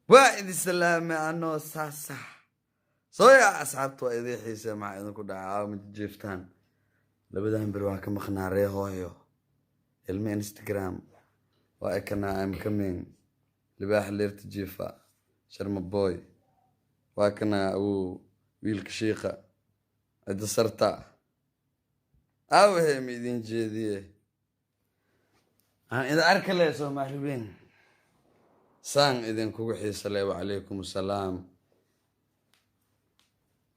واحد السلام عنه صح صويا أصحابت وإذا حيسة مع إذا كنت عاوم جيفتان لبدأ برواك مخنا ريهويو المي انستغرام وأكنا أم كمين لباح اللي ارتجيفا شرم بوي وأكنا أو ويلك شيخة عد سرطة أو هي ميدين جيدية إذا أركل يسوع محلوبين سان إذن كوحي السلام عليكم السلام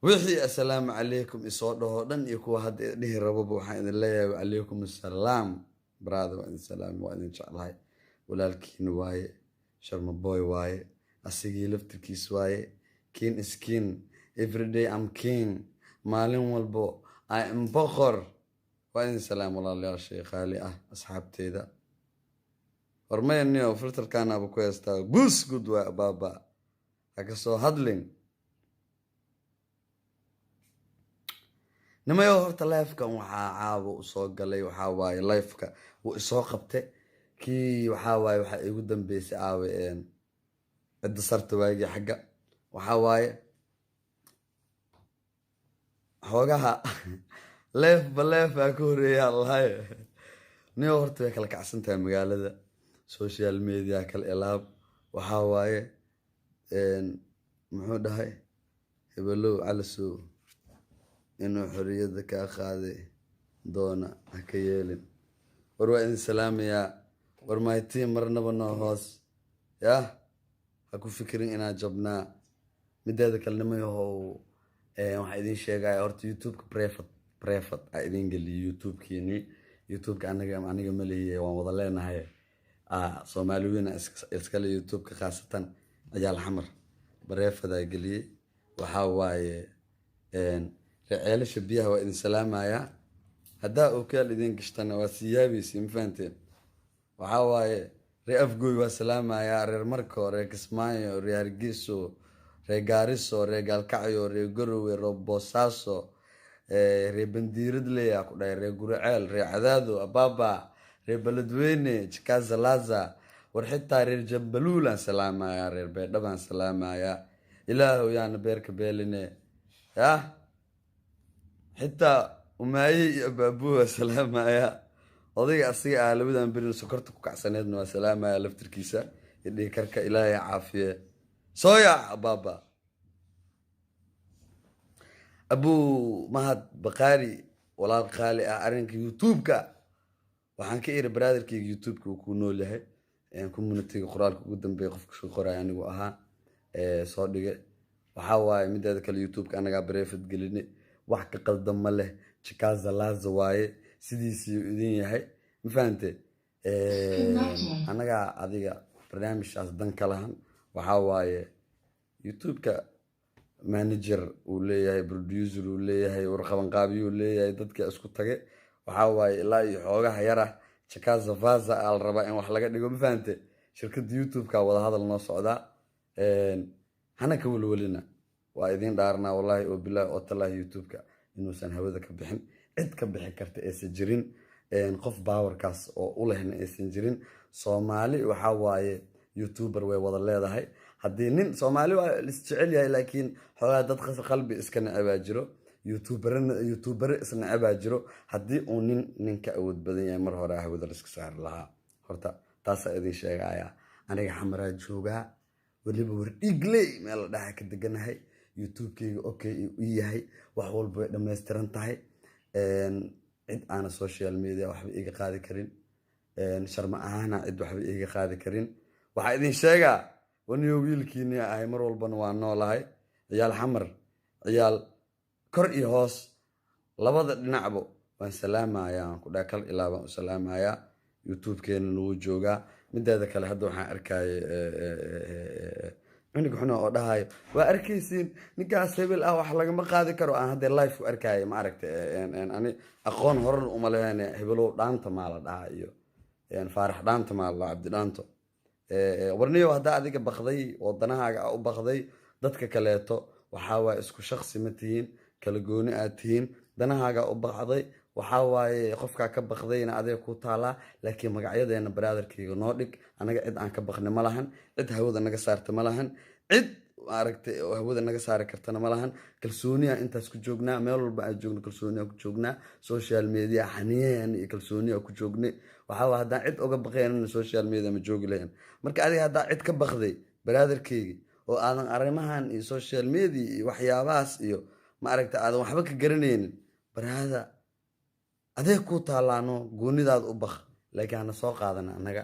وحي السلام عليكم إصوده دن يكو هاد إنه ربوب وحين الله وعليكم السلام برادة وإن السلام وإن إن شاء الله ولكن واي شرم بوي واي أسيجي لفتكيس واي كين إسكين every day I'm king مالين والبو I am بخر وإن السلام والله يا شيخ علي أصحابتي ذا ورمي النيو فلتر كان أبو كويستا بوس قدوة بابا هكسو هادلين نما يو هورتا لايفكا وحا عاو usoo galay waxa waaye live-ka uu isoo qabtay kii waxa waaye waxa igu dambeysay aawe cid sarta waagi xagga waxa waaye xogaha live ku horeeyay Allah niyo horta way kala kacsantahay magaalada social media kala ilaab waxa waaye muxuu dhahay hebelo calaso إنه حرية ذكاء خاذي دونا هكيالين وروا إن سلام يا ورمايتي مرنا بناهاس يا هكو فكرين إنا جبنا مدة كلمة يهو واحدين شيء جاي أرت يوتيوب بريفت عايزين قال لي يوتيوب كيني يوتيوب كأنا جملي ومضلنا هاي صوماليين إسكال يوتيوب خاصة أجال الحمر بريفت قال لي وحواي رعيل شبيها وإن سلام يا هدا وكال إذن قشتنا وسيابي سيمفانتين وحواي ريافقوي وسلام يا رير مركو ريك اسمايو رير جيسو ريغاريسو ريغال كعيو ريغروي روبوساسو ريبنديرد ليا كودا ريغورعيل ريعدادو أبابا ريبلدويني جكاز لازا ورحيتا رير جبلولا سلام يا رير بيدبان سلام يا إلهو يا نبيرك بيليني يا حتى وماي أبوها سلام يا أضيق أصيع لبدا نبرر سكرتك وكعسنادنا وسلام يا لفتر كيسة اللي كركا إلهي عافية صويا بابا أبو مهد بقاري ولا الخالي أعرنك يوتيوبك وحنك إير برادر كي يوتيوبك وكونو له يعني كون من التيجي قرالك قدام بيقفك شو قرا يعني وأها صادقة وحاول مدة ذاك اليوتيوب أنا قاعد بريفد قلني wax ka qaldan ma leh jikaza laza waaye sidiisii idin yahay ma fahamtay anaga adiga barnaamijkaas dan ka lahan waxa waaye youtube-ka manager uu leeyahay producer uu leeyahay warqaban qaabiyo uu leeyahay dadka isku tage waxa waaye ilaa iyo xoogaha yara jikaza vaza al raba in wax laga dhigo ma fahamtay shirkadda youtube-ka wada hadal noo socda hana ka walwalina وإذن دارنا والله وبالله وطلع يوتيوب إنه سن هذا كبحن عد كبحن كرت إسجرين نقف باور كاس أوله هنا إسجرين صومالي وحواي يوتيوبر ووضع الله ده هاي هدينين صومالي والاستعليا لكن حوالي تدخل قلبي إسكن أباجرو يوتيوبر إسكن أباجرو هدي ونين نك أود بدين مرة راه وذا رزق سعر لها هرتا تاسع إذن شيء عيا أنا حمرة جوجا واللي بوريقلي مال ده كده جناهي يوتيوب كي أوكي وياهي وحول بيدم نسترنتهاي عد أنا سوشيال ميديا وحبي إيجا قاعد كرين شرم أنا عد وحبي إيجا قاعد كرين وحيدين شجع ونيوبيل كيني أيمر والبنوان نولاهي عيال حمر عيال كرئي هوس لبض نعبو وسلام يا كذا كل إلى سلام يا يوتيوب كين نوجوجا من ده ذاك الهدو حأركاي عندك حنا أودهاي وأركيسين نقاس هبل أو حلاق ما قاعد كرو أنا هذا اللايف وأركاي ما عرفت يعني أخون هرن أمله يعني هبلو دانت ماله ده يعني فارح دانت ماله عبد دانتو ورنيو هذا أديك بخذي وضناها أو بخذي ضدك كلاته وحاول اسكو شخصي متين كالجوني أتين دناها أو بخذي waxaa waaye qofkaa ka baqdayna adeeg ku taalaa, laakiin magacyadeena baraadarkayga noo dhig. anaga cid aan ka baqni ma lahan, cid hawada naga saarta ma lahan, cid maaragtay oo hawada naga saari kartana ma lahan. kalsooniya intaas ku joognaa, meel walba aan joogno kalsooniya ku joognaa. social media xaniyan iyo kalsooniya ku joognay. waxaa waa haddaan cid uga baqaynana social media ma joogi lahayn. marka adiga haddaa cid ka baqday baraadarkayga oo aadan arrimahan iyo social media iyo waxyaabahaas iyo maaragtay aadan waxba ka garanaynin, baraada adeeg ku taalaano goonidaad u baq. laakiin hana soo qaadana annaga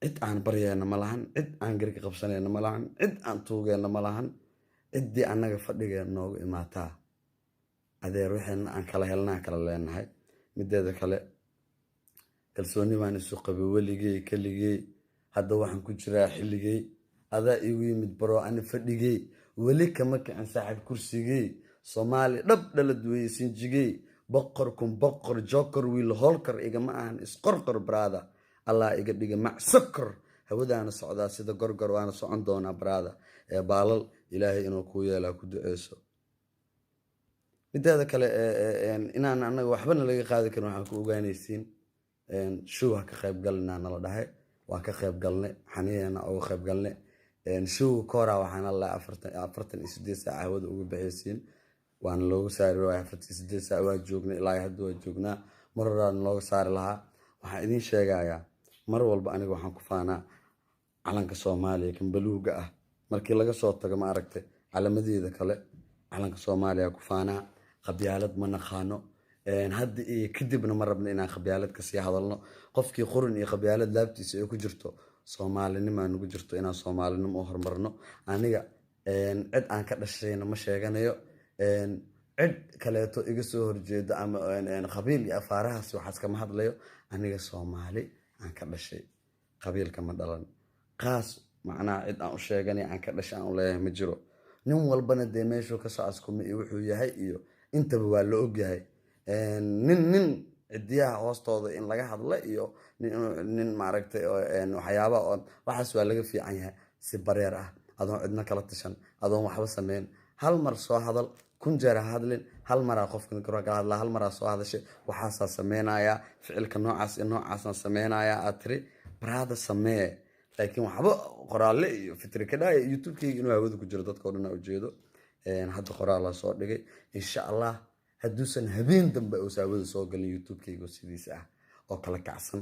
cid aan baryayna ma lahan, cid aan garka qabsanayna ma lahan, cid aan tuugayna ma lahan. ciddii annaga fadhigeena noogu imaataa adeer waxayna aan kala helnaa kala leenahay. mideeda kale kalsooni baan isu qabay weligey keligey, hadda waxaan ku jiraa xilligey. adaa igu yimid baro ani fadhigey, weli kama kicin saaxiib kursigey. soomaali dhab dhalad weeye sinjigey, boqor kun boqor joker wiil holkar igama ahan isqorqor baraada. allah iga dhiga macsakor, hawadaana socdaa sida gorgor, waana socon doonaa baraada. ee baalal ilaahay inuu kuu yeelaa ku duceyso. mideeda kale inaan anaga waxbana laga qaadi karin waxaan ku ogaanaysiin. show ha ka qayb galinaa nala dhahay, waan ka qayb galnay, xaniyeena uga qayb galnay. show kora waxaan alla 48 saac hawada uga bixiysiin, waana looga saari waayay 48 saac waa joognay, ilaa hadda waa joognaa. mar horaan looga saari lahaa. waxaan idiin sheegayaa mar walba aniga waxaan ku faanaa calanka Soomaaliya kan baluuga ah. markii laga soo tago ma aragtay calamadeeda kale, calanka Soomaaliya ku faanaa. qabyaalad ma naqaano, hadda iyo kadibna ma rabno inaan qabyaalad ka sii hadalno. qofkii qurin iyo qabyaalad laabtiisa ay ku jirto, soomaalinimo nagu jirto, inaan soomaalinimo u horumarno. aniga cid aan ka dhashayna ma sheeganayo, cid kaleeto iga soo horjeeda ama qabiil iyo afaarahaas waxaas kama hadlayo. aniga Soomaali aan ka dhashay, qabiilka ma dhalan. qaas macnaha cid aan u sheeganay aan ka dhashay aan u leeyahay ma jiro. nin walbana dee meeshuu ka soo askuma iyo wuxuu yahay iyo intaba waa la ogyahay. nin cidiyaha hoostooda in laga hadla iyo nin maaragtay waxyaabaha oo waxaas waa laga fiican yahay. si bareer ah adoon cidna kala tashan, adoon waxba sameyn, hal mar soo hadal, kun jeer ha hadlin. hal maraa qofkan kala hadlaa, hal maraa soo hadashay, waxaasaa sameynayaa, ficilka noocaas iyo noocaasaan sameynayaa aad tiri, baraada samee. laakiin waxba qoraalle iyo fitri ka dhaaya youtube-kayga inuu hawada ku jiro dadka oo dhan ujeedo. hadda qoraal soo dhigay insha allah, hadduusan habeen dambe uusan hawada soo galin youtube-kayga sidiisa ah oo kala kacsan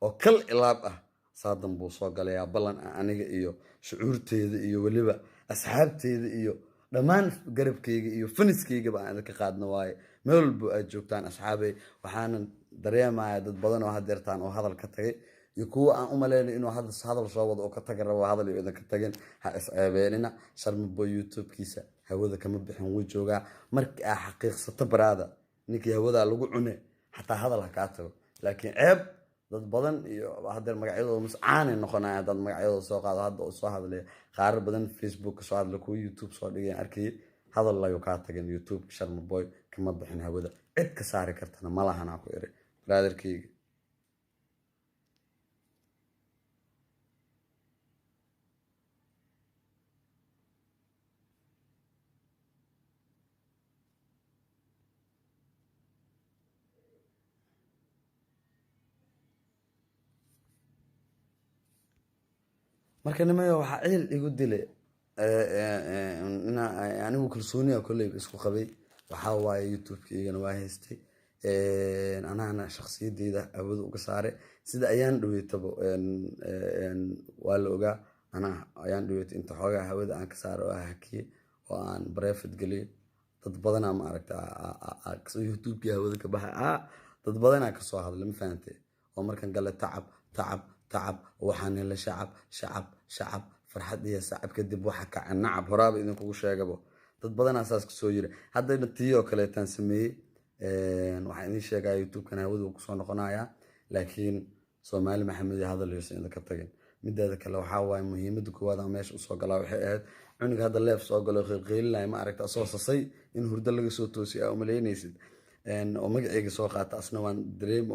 oo kal ilaab ah, saadan buu soo galayaa. ballan aniga iyo shucuurteeda iyo weliba asxaabteeda iyo dhammaan garabkayga iyo faniskaygaba aan idinka qaadna waaye. meel walbo aad joogtaan asxaabey, waxaanan dareemayaa dad badan oo hadeertaan oo hadal ka tagay iyo kuwa aan u maleynay inuu hadal soo wado oo ka tagi rabo hadal iyo idinka tagin. ha isceebeenina. Sharmaboy youtube-kiisa hawada kama bixin, wuu joogaa. markii aa xaqiiqsato baraada ninkii hawada lagu cune xataa hadal ha kaa tago. laakiin ceeb dad badan iyo hadeer magacyadooda mascaanay noqonaya dad magacyadooda soo qaado. hadda uu soo hadlay qaar badan facebook ka soo hadlay, kuwa youtube soo dhigeen arkay hadal lagu kaa tagin. youtube Sharmaboy kama bixin hawada, cid ka saari kartana ma lahan aan ku iri brotherkayga. marka nimayo waxaa ciil igu dilay anigu kalsooniya kolley isku qabay. waxaa waaye youtube-kaygana waa haystay, anaana shakhsiyadeyda hawada uga saaray. sida ayaan dhaweetaba waa la ogaa. anaa ayaan dhaweetay inta xoogaa hawada aan ka saaro oo hakiye oo aan bareefad geliyay. dad badanaa ma aragta youtube-kii hawada ka baxay, dad badanaa kasoo hadlay, ma fahantay. oo markan gale tacab waxaan hela shacab farxad iyo sacab kadib waxa kaca nacab. horaaba idinkugu sheegabo dad badanaa saas kasoo yiri. haddayna tiyo kaleetaan sameeyey. waxaan idin sheegaa youtube-kan hawada uu kusoo noqonayaa, laakiin Soomaali Maxamed iyo hadal yoosan idinka tagin. mideeda kale waxaa waaye muhiimada koowaad aan meesha usoo galaa waxay ahayd cunuga hadda leef soo galo qeylqeylinaya ma aragta asoo sasay in hurdo laga soo toosiyay aa umaleynaysid. oo magacayga soo qaata asna waan dareemo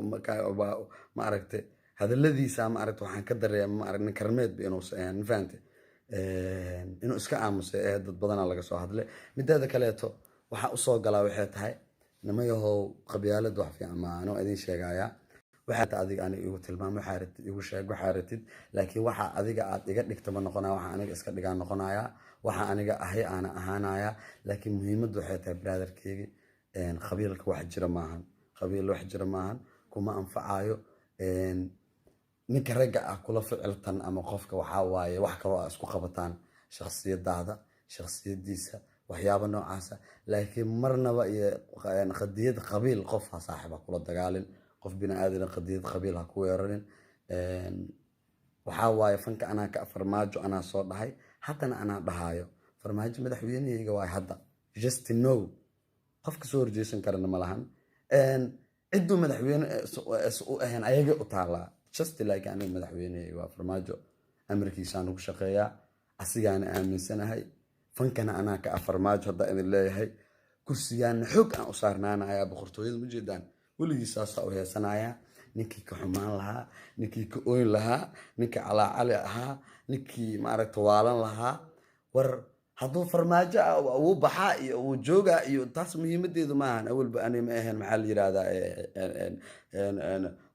ma aragta hadaladiisa ma aragta waxaan ka dareema ma aragna karmeed inuu ma fahantay inuu iska aamusay dad badanaa laga soo hadlay. mideeda kaleeto waxaa usoo galaa waxay tahay nima yahow qabyaalad wax fiican ma ano idin sheegaya waxaad adiga aniga igu tilmaamo waxaa ratid igu sheeg waxaa ratid laakiin waxa adiga aad iga dhigto ma noqonaya waxa aniga iska dhigaan noqonaya waxa aniga ahay aana ahaanaya laakiin muhiimaddu waxay tahay brotherkeygi qabiilka wax jira maahan qabiil wax jira maahan kuma anfacayo ninka ragga ah kula ficiltan ama qofka waxaa waaye wax kaloo aa isku qabataan shakhsiyadaada shakhsiyadiisa waxyaaba noocaasa laakiin marnaba iyo qadiyad qabiil qof ha saaxiba kula dagaalin qof bini aadan qadiyad qabiil ha ku weerarin waxaa waaye fanka anaa ka farmaajo anaa soo dhahay haddana anaa dhahayo farmaajo madaxweynehayga waay hadda just know qofka soo horjeesan karana ma lahan cidduu madaxweyne u ahayn ayaga u taallaa just like aniga madaxweynehayga waa farmaajo amarkiisaan ugu shaqeeyaa asigaana aaminsanahay fankana anaa ka farmaajo hadda idin leeyahay kursigaana xoog aan u saarnaanayaa boqortooyada ujeedaan weligii saasaa u heesanayaa ninkii ka xumaan lahaa ninkii ka oyn lahaa ninkii calaacali ahaa ninkii maaragta waalan lahaa war hadduu farmaajo wuu baxaa iyo wuu joogaa iyo taas muhiimadeedu maahan awalba ani ma ahayn maxaa la yidhahdaa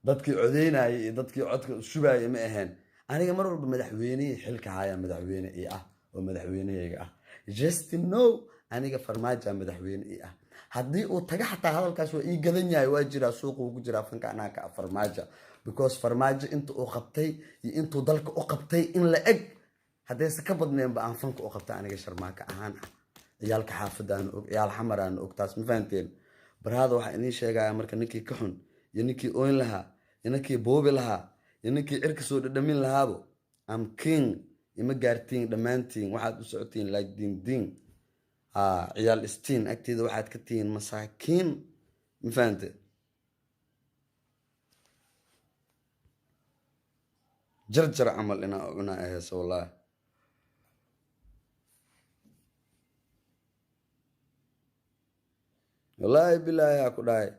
dadkii codeynaya iyo dadkii codka shubaya ma ahayn aniga mar walba madaxweynihii xilka haya madaxweyne ii ah oo madaxweynehayga ah just know aniga farmaajo madaxweyne ii ah haddii uu taga xataa hadalkaas waa ii gadan yahay waa jiraa suuqa ugu jiraa fanka anaa ka farmaajo because farmaajo inta uu qabtay iyo intuu dalka u qabtay in la eg haddayse ka badneenba aan fanka u qabtay aniga sharmaaka ahaan ah ciyaalka xaafadaan og ciyaal xamaraan og taas ma fahanteen barhaada waxaa idiin sheegaya marka ninkii ka xun iyo ninkii oyn lahaa iyo ninkii boobi lahaa iyo ninkii cirka soo dhadhamin lahaabo am king ima gaartiin dhammaantiin waxaad u socotiin like ding ciyaal istiin agteeda waxaad ka tihiin masaakiin ma fahante jarjar camal inaa ahayso wallaahi wallaahi bilaahi aa ku dhahay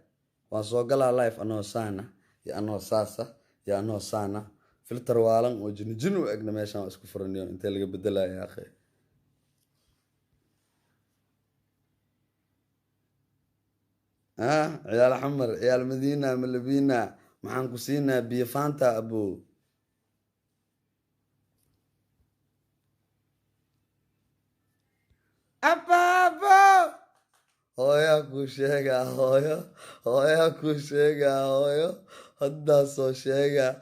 waan soo galaa life anoo saana iyo anoo saasa iyo anoo saana filter waalan oo jinijin u egna meeshaan isku furaniyo intee laga bedelaya akhi ciyaal xamar ciyaal madiina malabina maxaan ku siinaa biyo faanta abo ababo hooyaa kuu sheegaa hooyaa kuu sheegaa hooyo haddaa soo sheegaa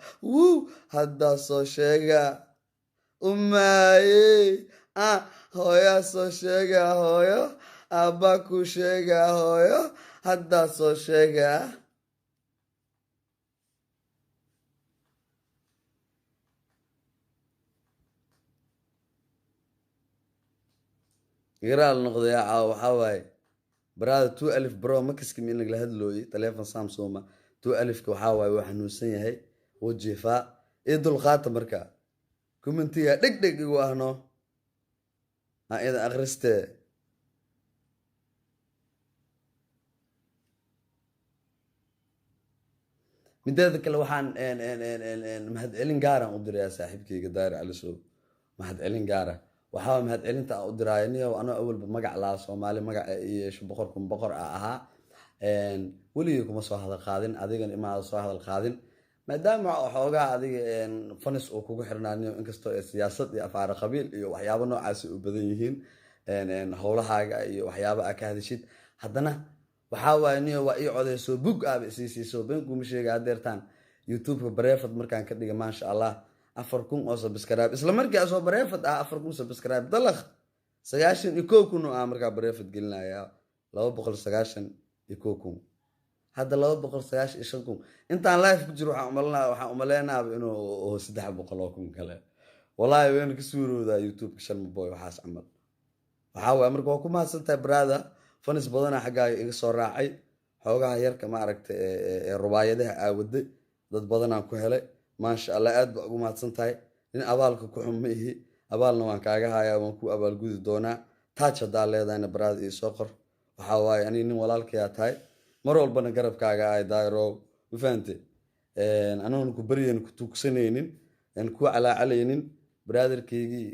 haddaa soo sheegaa umaaye hooyaa soo sheegaa hooyo abbaa kuu sheegaa hooyo haddaa soo sheegaa garaal noqdaya waxaa waaye baraada 2 bro makaskam in lagala hadlooyay taleefon samsoma 2 waxaa waaye waa xanuunsan yahay wuu jeefaa ii dulqaata marka commentiga dhegdheg igu ahno idan akhristee mideeda kale waxaan mahadcelin gaaraan u dirayaa saaxiibkayga daari calisow mahadcelin gaara waxaa mahadcelinta aan u diraayo niyo anoo awalba magac lahaa soomaali magaca i yeesho boqor ahaa weligii kuma soo hadal qaadin adigan imaada soo hadal qaadin maadaama xoogaa adiga fanis uu kugu xirnaaniyo inkastoo siyaasad iyo afaara qabiil iyo waxyaabo noocaasi u badan yihiin howlahaaga iyo waxyaaba aa ka hadishid haddana waxaa waaye niyo waa ii codeyso bug aaba isiisiiso beenkuuma sheega hadeertaan youtubeka bareefad markaan ka dhiga maasha allah 4,000 oo subscribe isla markii asoo bareefad 4,000 subscribe dalaq 91 kun oo markaa bareefad gelinaya 291 kun hadda 295 kun intaan live ku jiro waxaan umaleynaaba inuu 300 kun kale wallaahi wayna ka suuroodaa youtubeka sharma boy waxaas camal waxaa waaye marka waa ku mahadsantahay brother fanis badana xaggaaga iga soo raacay xoogaha yarka maaragta rubaayadaha aawaday dad badanaan ku helay maasha allah aad baa ugu mahadsan tahay nin abaalka ku xun ma ihi abaalna waan kaaga hayaa waan ku abaalgudi doonaa taaj haddaa leedahayna baraada ii soo qor waxaa waaye aniga nin walaalkayaa tahay mar walbana garabkaaga ahay daayarow ma fahante anuguna ku baryayn ku tuugsanaynin ku calaacalaynin brotherkeygii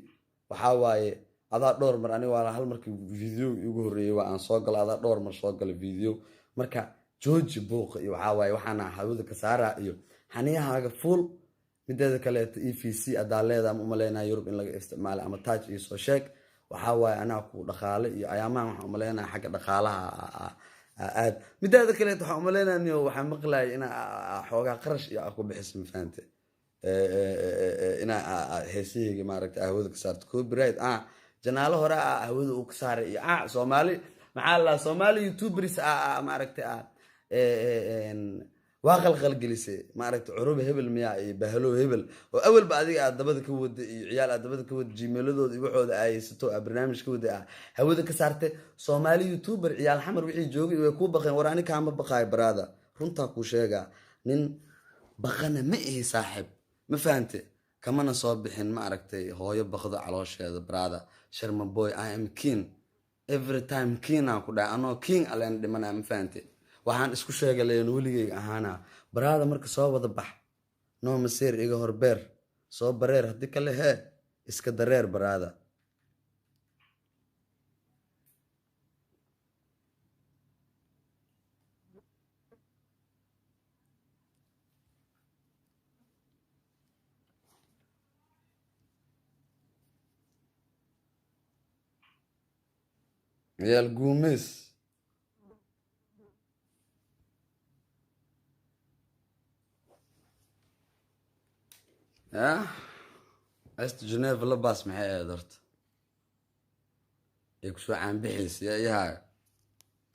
waxaa waaye adaa dhowr mar aniga waa hal markii video igu horreeyay waa aan soo galo adaa dhowr mar soo gala video marka jooji buuqa iyo waxaa waaye waxaana hawada ka saaraa iyo xaniyahaaga fuul. mideeda kaleeto EVC adaa leedaa ma umaleynaa Yurub in laga isticmaalo ama taaj iyo soo sheeg. waxaa waaye anaa ku dhaqaale iyo ayaamahan waxaan umaleynaa xagga dhaqaalaha aad. mideeda kaleeto waxaan umaleynaa niyo waxaan maqlaaya inaa xoogaa qarash iyo ku bixiso mafahante inaa heesahayga maaragta hawada ka saarto copyright janaalo hore hawada uu ka saaray iyo Soomaali maxaa la Soomaali YouTubers maaragta waa qalqalgelisay maaragta curuba hebel miyaa iyo bahalo hebel oo awalba adiga aad dabada ka wada iyo ciyaal aad dabada ka wada gmail-adooda iyo waxooda ay haysato barnaamij ka wada hawada ka saartay Soomaali YouTuber ciyaal xamar wixii joogay way ku baqeen war ani kaama baqaay baraada runta ku sheega nin baqana ma ihi saaxib ma fahante kamana soo bixin maaragtay hooyo baqdo caloosheeda baraada Sharma boy I am king every time king aan ku dhaay anoo king aleen dhimanaa ma fahante waxaan isku sheegaleen weligay ahaana baraada marka soo wada bax noo maseer iga horbeer soo bareer hadii kale iska dareer baraada. Yaal guumis است جنيف لباس maxay ahayd ay ku soo caan bixisay yahay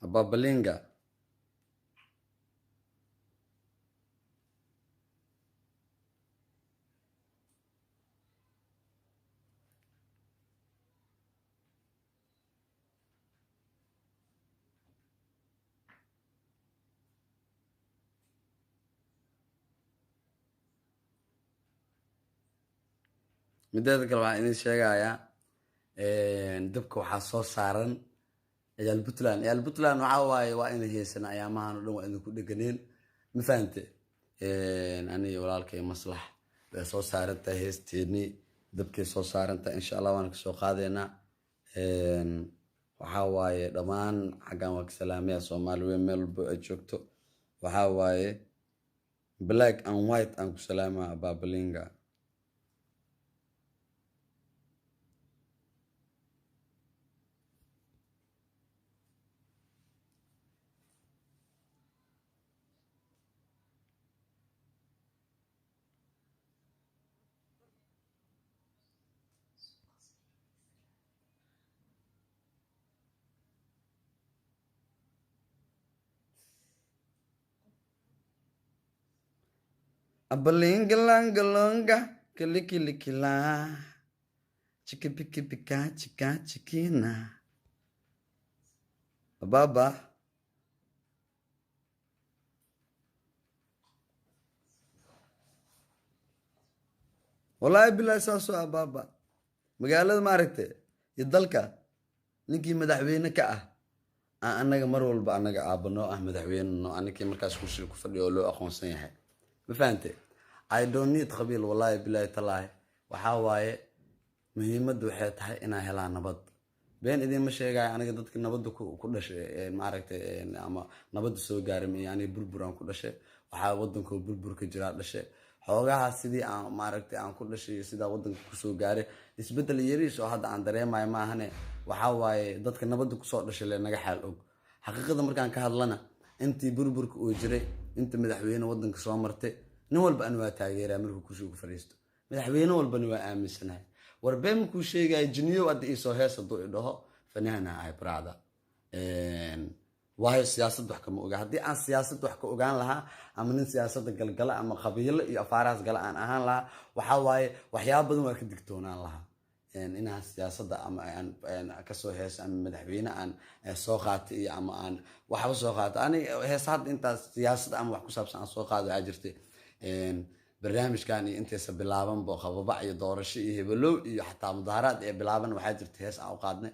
ababalinga mideeda kale waxaan idin sheegayaa dabka waxaa soo saaran ciyaal Puntland waxaa waaye waa inay heesan ayaamahan oo dhan waa idinku dheganeen ma fahante aniga walaalkay maslax way soo saarantahay heesteeni dabkay soo saarantahay insha Allah waan ka soo qaadeynaa waxaa waaye dhammaan xaggan waa ka salaamaya Soomaali weyn meel walba ay joogto waxaa waaye black and white aan ku salaamaa ababalinga abalingalangalonga kilikilikila chikipikipika chika chikina baba wallahi bilaa saaso baba magaalada maaragtay iyo dalka ninkii madaxweyne ka anaga mar walba anaga aabano madaxweyne anakii markaas kursi ku fadhiyo loo aqoonsan yahay ma fahante I don't need qabiil wallahi billahi talahi waxa waaye muhiimadu waxay tahay inaan helaa nabad been idin ma sheegay aniga dadka nabad ku dhashay maaragtay ama nabad soo gaaray yani burburan ku dhashay waxa wadanka burbur ka jira dhashay xoogaha sidii aan maaragtay aan ku dhashay sida wadanka ku soo gaaray isbedel yariis oo hadda aan dareemayo ma ahane waxa waaye dadka nabad ku soo dhashay naga xal og xaqiiqada markaan ka hadlana intii burburka uu jiray inta madaxweyne wadanka soo martay nin walba aan waa taageeraa markuu kursiga ku fariisto madaxweyne walbana waa aaminsanahay war been ku sheegay jiniyo hadda isoo heesa duu idhaho fanaana ay brada waayo siyaasad wax kama ogaa haddii aan siyaasad wax ka ogaan lahaa ama nin siyaasada galgala ama qabiilo iyo afaaraas gala aan ahaan lahaa waxa waaye waxyaabo badan waa ka digtoonaan lahaa inaan siyaasada ama aan kasoo heeso ama madaxweyne aan soo qaatay iyo ama aan waxba soo qaato aniga heesaad intaas siyaasad ama wax ku saabsan aan soo qaado waxaa jirtay barnaamijkan iyo intaasa bilaaban bo qababac iyo doorasho iyo hebelow iyo xataa mudaharaad ee bilaaban waxaa jirta hees aan u qaadnay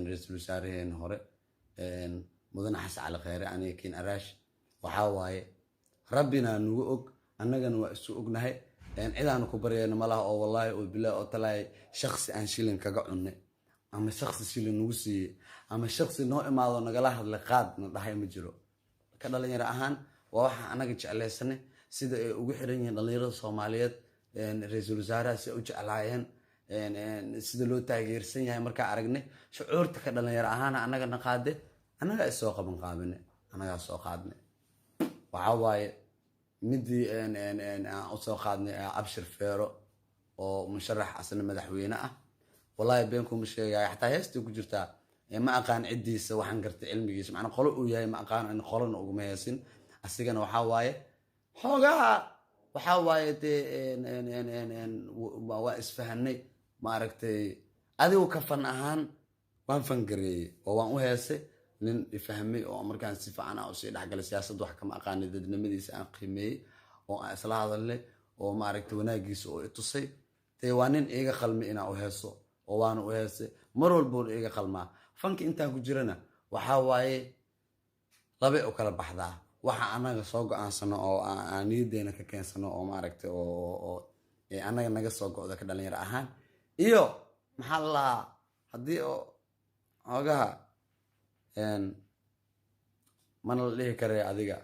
ra-iisul wasaaraheen hore mudane xasan cali kheyre aniga kiin araash waxaa waaye rabbina nugu og annagana waa isu ognahay cidaanu ku baryayna malaha oo wallaahi oo bilaa oo talaay shakhsi aan shilin kaga cunnay ama shakhsi shilin nagu siiyey ama shakhsi noo imaado nagala hadlay qaad na dhahay ma jiro كدلنا أهان وواحد أنا قلت على سنة سيدا وحرين دلنا الصوماليات رئيس الوزراء سأوج عليهن سيدا لو تغيير سنة هاي مركا عرقني شعورت كدلنا أهان أنا قلنا قاده أنا لا السوق بنقابلني أنا لا السوق قادني وعواي مدي ان أسوق قادني أبشر فيرو ومشرح أصلا مدحوينه والله بينكم مش حتى هستي كجرتا ما أقان عدي سو حنقرت علمي معنا قلوا وياي ما أقان إن قلنا وجميسين أسيجنا وحواي حوجها وحواي إن واقف فهني ما عرفتي أدي وكفن أهان وان فنقري وان وهسه لين يفهمي وعمر كان سيفعنا أو شيء حق السياسة وحكم أقان ضد نمديس أن قيمي وأصلا هذا اللي وما عرفت وناقص وتصي تيوانين إيجا خلمي إنا وهسه وأنا وهسه مروا البول إيجا خلما فانك أنت كجرنا وحواي لبي وكلا بحذا وح أنا سوق عن سنة أو أني دينا ككين سنة أو ما عرفت أو أنا نجس سوق ذاك دلني رأهان إيو محلا هدي أوجها إن من اللي كري عديقة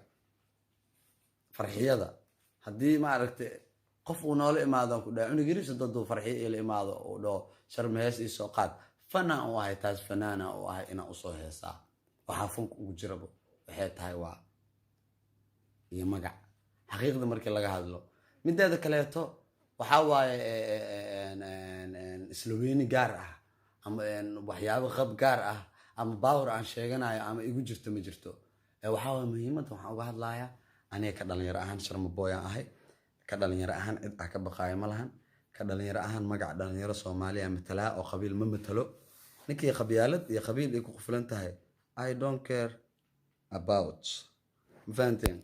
فرحية ذا هدي ما عرفت قفونا لإمادة كده أنا جريس ضد فرحية الإمادة ودو شرمهاس السوقات فنا واحد تاز فنانة واحد إنا أصوه سا وحافونك وجربه وحيت هاي وا يمجع حقيقة مركي لقى هذا له من ده كليته وحاول سلويني جارة أم وحياه خب جارة أم باور عن شيئا أم يقول جرت مجرته وحاول مهمة وحاول هذا لايا أنا كدلني رأهن شرم بويا أهي كدلني رأهن أكبر قايم ملهن كدلني رأهن مجع دلني رأس سوماليا مثلا أو قبيل ما مثله نكى قبيلة يا قبيل يكون فلان هاي I don't care about فانتين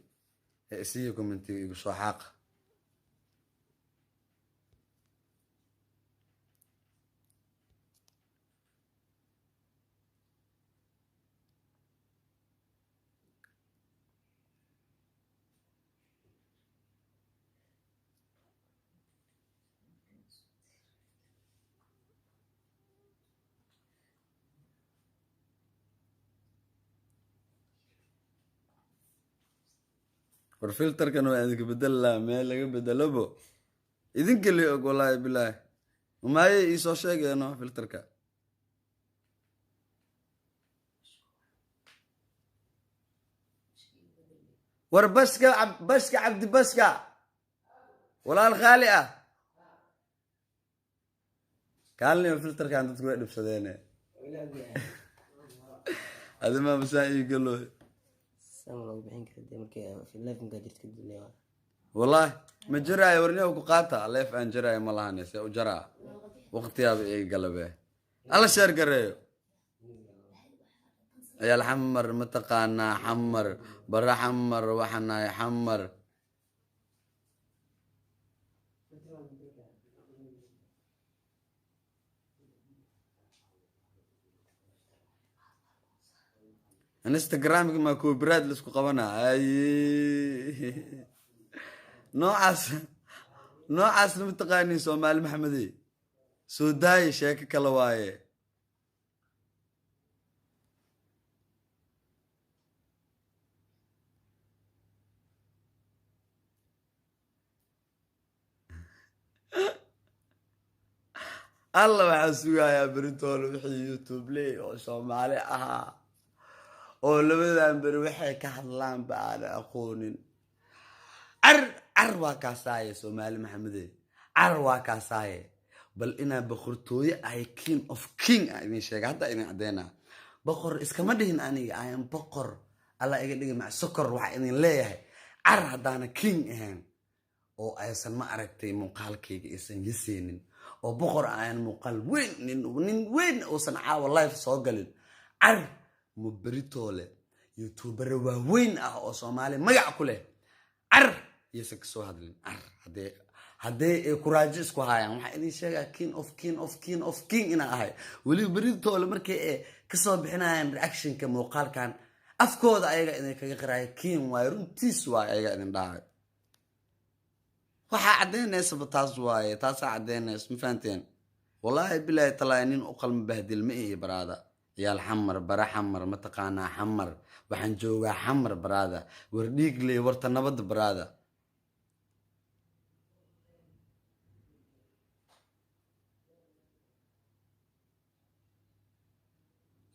سيكم انتي صحاق والفلتر كانوا عندك بدل لا ما لقى بدل أبو إذن كل والله بالله وما يسوى شيء أنا فلتر كا وربسكا بسكا عبد بسكا ولا الخالئة قال لي الفلتر كان تقول بسدينه هذا ما مسائي يقول له والله بحين كده مركي في الليف مقدرت كده والله ما جرى ورني وقاطع الليف ان جرى ما لها ناس وجرى وقت يا قلبه الله شر قريو يا الحمر متقانا حمر برا حمر وحنا يحمر انستغرام ما كو براد لسكو قبنا اي نوعاس متقاني سومال محمدي سوداي شيك كلا وايه الله وحسوها يا بريتول وحي يوتيوب لي وسومالي oo labadan bar waxay ka hadlaan baad aqoonin waa ka saaye Soomaali Maxamede waa ka saaye bal ina boqortooyo ay king of king ay sheegay hadda in cadeena boqor iskama dhihin aniga I am boqor alla iga dhigay ma sokor waxa idin leeyahay hadana king ahaan oo aysan ma aragtay muuqaalkayga isan yiseenin oo boqor aan muuqaal weyn nin weyn oo san caawa live soo galin مبريتولة يوتيوبر وين أو صومالي ما يأكله يسك سو هذلين هذا كوراجس كهاي ما حد يشجع كين أوف كين إنا هاي ولي بريتولة مركي كسب هنا رياكشن كمقال كان أفكار أيها إنك كقراء كين ويرون تسوى أيها إن ده waxa cadeynaysa bataas waaye taas cadeynaysa mifaanteen wallahi billahi talaaynin oo qalma bahdil ma ee baraada يا الحمر برا حمر متقانا حمر waxaan joogaa xamar baraada war dhiigley warta nabadda baraada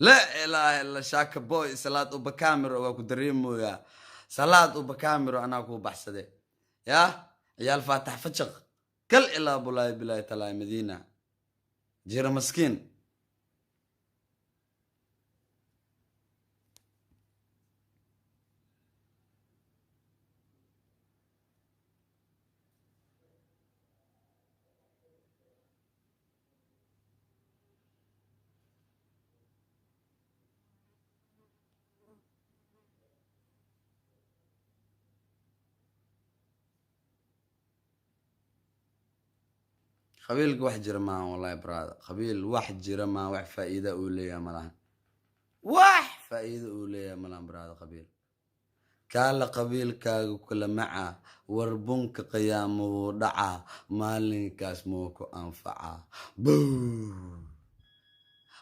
لا إله إلا شاك بوي صلاة وبكاميرو وأكو دريمويا صلاة وبكاميرو أنا أكو بحسدي يا عيال فاتح فتشق كل إلا بولاي بلاي تلاي مدينة جيرة مسكين قبيل واحد جرى معه والله يا برادة قبيل واحد جرى معه واحد فائدة أولية ملان واحد فائدة أولية ملان برادة قبيل كالا قبيل كاغو كل معه وربونك قيامه دعا مالين كاسموكو أنفعا بو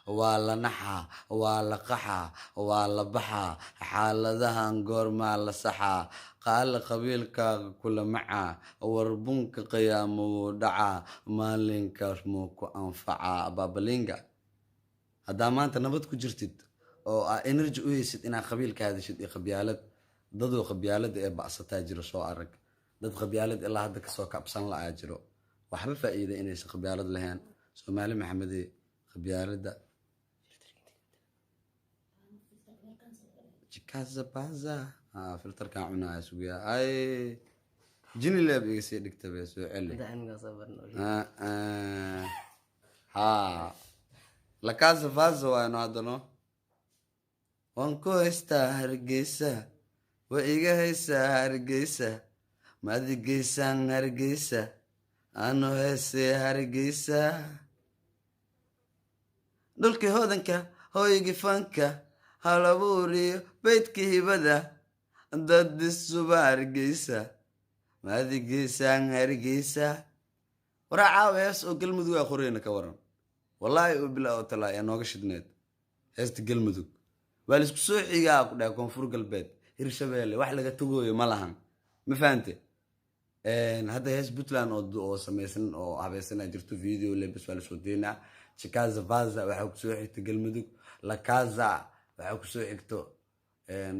ولا نحا ولا قحا ولا بحا حالدها نقور ما لصحا قال قبيلك كل معا وربونك قيامه دعا مالين كاسموكو أنفعا بابلينغا هذا ما أنت نبضك جرتد أو إنرجي ويسد إن قبيلك هذا شد قبيالد ضدو قبيالد إيه بأس تاجر سو أرك ضد قبيالد إلا هذاك سو كابسان لا أجرو وحب فائدة إنيس قبيالد لهن سومالي محمدي قبيالد كازا بازا فلتر كان عنا سويا اي جيني اللي بيصير دكتور سو علي دعنا صبرنا ها لا كازا فازا وانا هذا وانكو استا هرجيسا وإيجا هيسا هرجيسا ما دي جيسان هرجيسا أنا هسي هرجيسا دولكي هودنكا هو يجي فانكا هالابوري بيتكي هبدا ضد السبا هرجيسا ما دي جيسان هرجيسا ورعاوي يسو قلمدو يا خورينا كورن والله وبلا وطلع يا نوغش دنيد هست قلمدو والسكو سوحيغا كدا كونفور قلبيد hirshabeelle wax laga tagoyo ma lahan ma fahamte hadda hees Puntland oo samaysan oo habeysana jirto video lebis wala soo deena chikaza vaza waxa ku soo xigta galmudug la kaza waxa ku soo xigto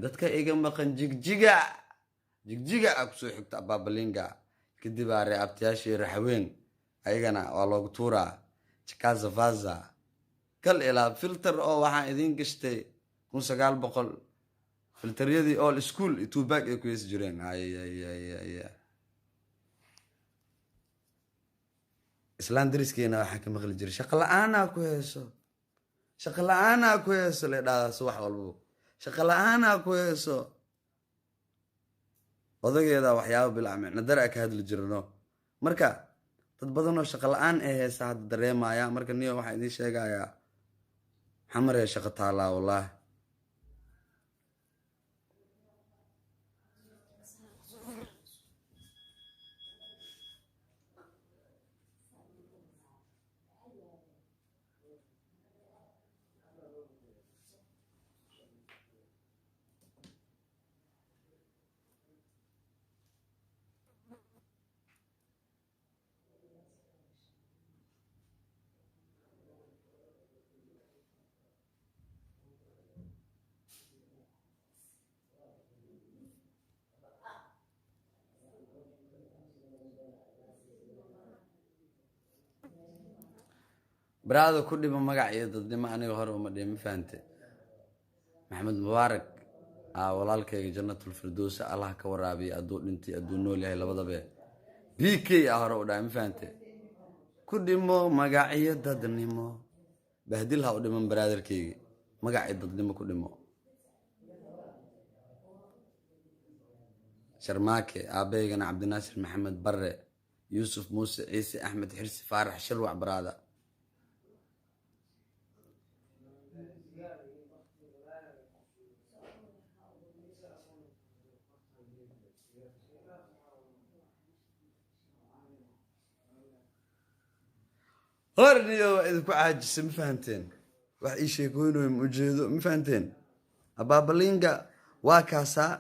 dadka iga maqan jigjiga ku soo xigta ababalinga kadib aare abtiyaashi raxween ayagana waa loogu tuuraa chikaza vaza kal ila filter oo waxaan idin gashtay 1900 filteryadii all school two back ay ku yees jireen ay islaan dariskeenna waxaan ka maqli jiray shaqo la'aan ku heeso la dhaas wax walbo shaqo la'aan ku heeso odageeda waxyaabo bilaac nadar ka hadli jirno marka dad badan oo shaqo la'aan ay heesa hadda dareemaya marka niyo waxaan idin sheegayaa xamar ee shaqo taala wallahi براده كل ما مقع يضد ما أنا وهرب ما دي مفانته محمد مبارك والله جنة الفردوس الله كورابي أدو أنتي أدو نولي هاي لبضة به بيكي أهرب دا مفانته كل ما مقع يضد نمو بهدلها قدام من برادر كي مقع يضد نمو كل ما شرماكي أبيغنا عبد الناصر محمد بري يوسف موسى عيسى أحمد حرسي فارح شروع براده هرنيو إذا كعاجز مفهمتين واحد يشيكونه مجهده مفهمتين أبابلينجا waa kaasaa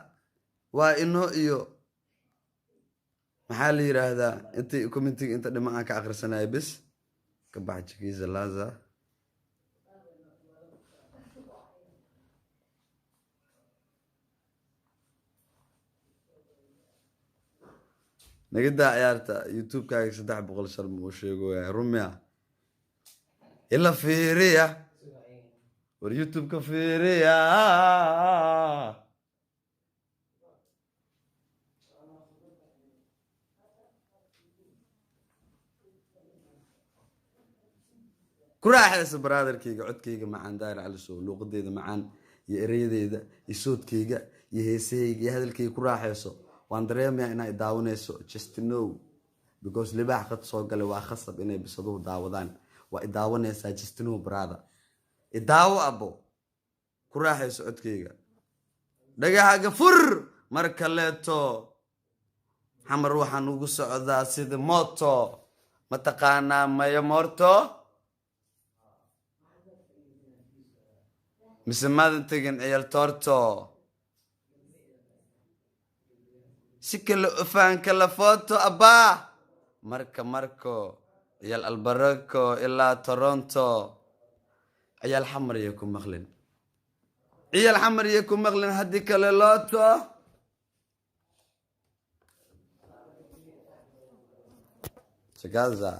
waa inoo iyo maxaa la yiraahdaa intay commentiga inta dhima aan ka akhrisanaya bis ka bax jikiisa laza nagadaa ciyaarta youtube-kaaga 300 shar muu sheegoyaa rumya ila fiiriya war youtube-ka fiiriya ku raaxaysa brotherkayga codkayga macaan daahir cali sow luuqadeeda macaan iyo erayadeeda iyo soodkayga iyo heesahayga iyo hadalkayga ku raaxayso waan dareemayaa inaa idaawanayso just know because libaax qad soo galay waa khasab inay bisaduhu daawadaan waa idaawanaysaa just know brother idaawo abo ku raaxayso codkayga dhagaxaga fur mar kaleeto xamar waxaan ugu socdaa sida moto mataqaanaa maya moorto mise maadan tegin ciyaal toorto si kale ufaan kala foto abbaa marko ciyaal albarako ilaa toronto ciyaal xamar iyo ku maqlin ciyaal xamar iyo ku maqlin haddii kale looto shagaza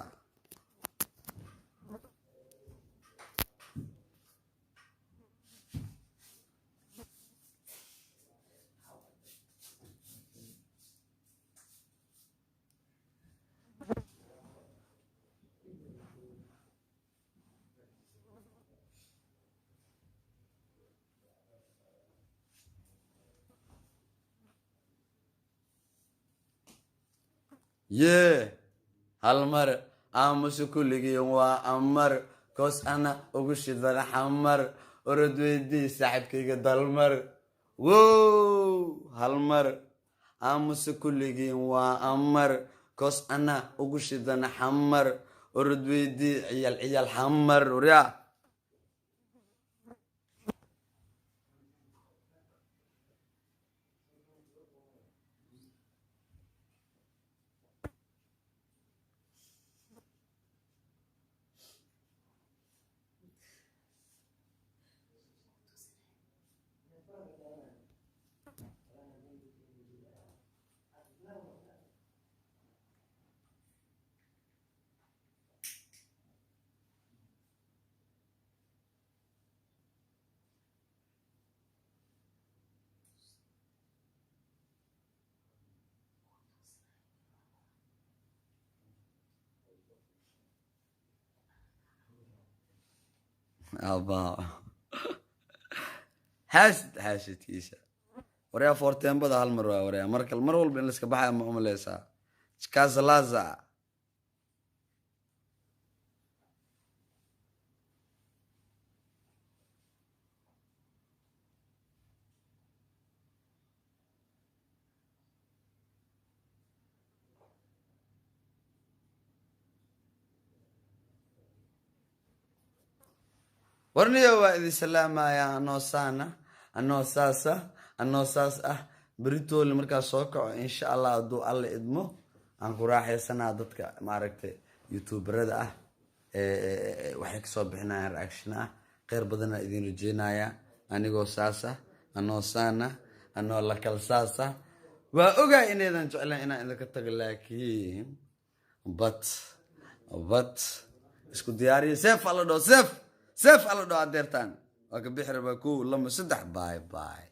hal mar aamusu kulligiin waa amar koos ana ugu shidan xamar orod weydii saaxiibkayga dalmar wow hal mar aamusu kulligiin waa amar koos ana ugu shidan xamar orod weydii ciyaal xamar waryaa abaa xaashidkiisa waryaa foorteembada hal mar waa waryaa mar walba in laiska baxaya ma umaleysaa chikazalaza warniyo waa idin salaamaya anoo saana anoo saasa anoo saas ah beritoole markaas soo kaco insha allah hadduu alla idmo aan ku raaxaysanaa dadka maaragtay youtuberada ah waxay kasoo bixinayaan reaction ah kheyr badanaa idin rajeynaya anigoo saasa anoo saana anoo lakal saasa waa ogaa inaydan jeclaan inaan idinka tago laakiin but isku diyaariya seef alla dhoo seef alla dhoo adeertaan waa ka bixi rabaa 1 2 3 bye